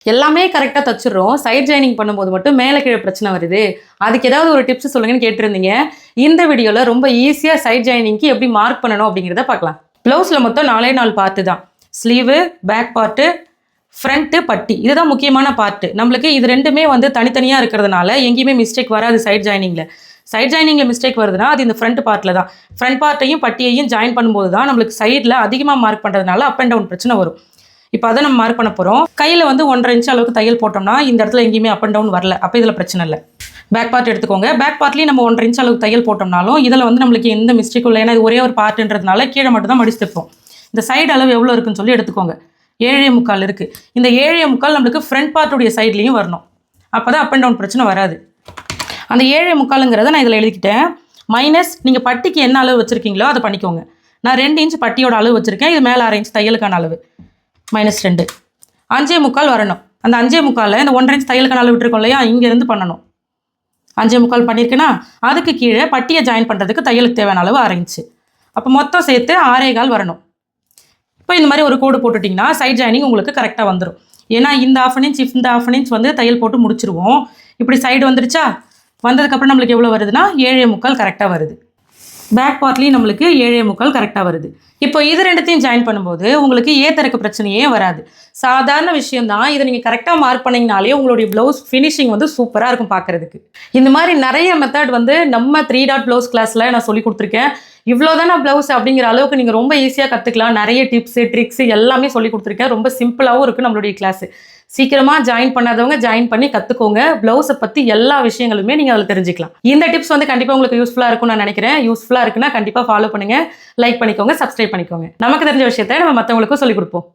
எல்லாமே கரெக்டாக தச்சிடுறோம். Side joining பண்ணும்போது மட்டும் மேலே கீழே பிரச்சனை வருது. அதுக்கு ஏதாவது ஒரு டிப்ஸ் சொல்லுங்கன்னு கேட்டிருந்தீங்க. இந்த வீடியோவில் ரொம்ப ஈஸியாக சைட் ஜாயினிங்க்கு எப்படி மார்க் பண்ணணும் அப்படிங்கிறத பார்க்கலாம். ப்ளவுஸில் மொத்தம் 4 பார்ட்டு தான். ஸ்லீவு, பேக் பார்ட்டு, ஃப்ரண்ட்டு, பட்டி. இதுதான் முக்கியமான பார்ட்டு. நம்மளுக்கு இது ரெண்டுமே வந்து தனித்தனியாக இருக்கிறதுனால எங்கேயுமே மிஸ்டேக் வராது சைட் ஜாயினிங்கில். சைட் ஜாயினிங்கில் மிஸ்டேக் வருதுன்னா அது இந்த ஃப்ரண்ட் பார்ட்டில் தான். ஃப்ரண்ட் பார்ட்டையும் பட்டியையும் ஜாயின் பண்ணும்போது தான் நம்மளுக்கு சைடில் அதிகமாக மார்க் பண்ணுறதுனால அப் அண்ட் டவுன் பிரச்சனை வரும். இப்போ அதை நம்ம மார்க் பண்ண போகிறோம். கையில் வந்து 1.5 இன்ச் அளவுக்கு தையல் போட்டோம்னா இந்த இடத்துல எங்கேயுமே அப் அண்ட் டவுன் வரல. அப்போ இதில் பிரச்சனை இல்லை. பேக் பார்ட் எடுத்துக்கோங்க. பேக் பார்ட்லேயும் நம்ம 1.5 இன்ச் அளவுக்கு தையல் போட்டோம்னாலும் இதில் வந்து நம்மளுக்கு எந்த மிஸ்டேக்கும் இல்லை. ஏன்னா இது ஒரே ஒரு பார்ட்டுன்றதுனால கீழே மட்டும் தான் மடிச்சு தைப்போம். இந்த சைடு அளவு எவ்வளோ இருக்குன்னு சொல்லி எடுத்துக்கோங்க. 7.75 இருக்குது. இந்த 7.75 நம்மளுக்கு ஃப்ரண்ட் பார்ட்டுடைய சைட்லேயும் வரணும். அப்போ தான் அப் அண்ட் டவுன் பிரச்சனை வராது. அந்த 7.75ங்கிறத நான் இதில் எழுதிக்கிட்டேன். மைனஸ் நீங்கள் பட்டிக்கு என்ன அளவு வச்சுருக்கீங்களோ அதை பண்ணிக்கோங்க. நான் 2 இன்ச் பட்டியோட அளவு வச்சுருக்கேன். இது மேலே 1/2 இன்ச் தையலுக்கான அளவு. -2. 5.75 வரணும். அந்த 5.75 இந்த 1.5 இன்ச் தையலுக்கான அளவு விட்டுருக்கோம் இல்லையா, இங்கேருந்து பண்ணணும். 5.75 பண்ணியிருக்கேன்னா அதுக்கு கீழே பட்டியை ஜாயின் பண்ணுறதுக்கு தையலுக்கு தேவையான அளவு 1/2 இன்ச்சு. அப்போ மொத்தம் சேர்த்து 6.25 வரணும். இப்போ இந்த மாதிரி ஒரு கோடு போட்டுட்டிங்கன்னா சைட் ஜாயினிங் உங்களுக்கு கரெக்டாக வந்துடும். ஏன்னா இந்த 1/2 இன்ச் இந்த 1/2 இன்ச் வந்து தையல் போட்டு முடிச்சிருவோம். இப்படி சைடு வந்துடுச்சா, வந்ததுக்கப்புறம் நம்மளுக்கு எவ்வளோ வருதுன்னா 7.75 கரெக்டாக வருது. பேக் பார்ட்லேயும் நம்மளுக்கு 7.75 கரெக்டாக வருது. இப்போ இது ரெண்டுத்தையும் ஜாயின் பண்ணும்போது உங்களுக்கு ஏத்தறக்கு பிரச்சனையே வராது. சாதாரண விஷயம் தான். இதை நீங்கள் கரெக்டாக மார்க் பண்ணிங்கனாலே உங்களுடைய ப்ளவுஸ் ஃபினிஷிங் வந்து சூப்பராக இருக்கும் பார்க்குறதுக்கு. இந்த மாதிரி நிறைய மெத்தட் வந்து நம்ம 3 டாட் ப்ளவுஸ் கிளாஸில் நான் சொல்லி கொடுத்துருக்கேன். இவ்வளோதான ப்ளவுஸ் அப்படிங்கிற அளவுக்கு நீங்கள் ரொம்ப ஈஸியாக கற்றுக்கலாம். நிறைய டிப்ஸு ட்ரிக்ஸு எல்லாமே சொல்லி கொடுத்துருக்கேன். ரொம்ப சிம்பிளாகவும் இருக்குது நம்மளுடைய கிளாஸு. சீக்கிரமாக ஜாயின் பண்ணாதவங்க ஜாயின் பண்ணி கற்றுக்கோங்க. ப்ளவுஸை பற்றி எல்லா விஷயங்களுமே நீங்கள் அதில் தெரிஞ்சுக்கலாம். இந்த டிப்ஸ் வந்து கண்டிப்பாக உங்களுக்கு யூஸ்ஃபுல்லாக இருக்கும்னு நான் நினைக்கிறேன். யூஸ்ஃபுல்லாக இருக்குன்னா கண்டிப்பாக ஃபாலோ பண்ணுங்கள், லைக் பண்ணிக்கோங்க, சப்ஸ்கிரைப் பண்ணிக்கோங்க. நமக்கு தெரிஞ்ச விஷயத்தை நம்ம மற்றவங்களுக்கும் சொல்லிக் கொடுப்போம்.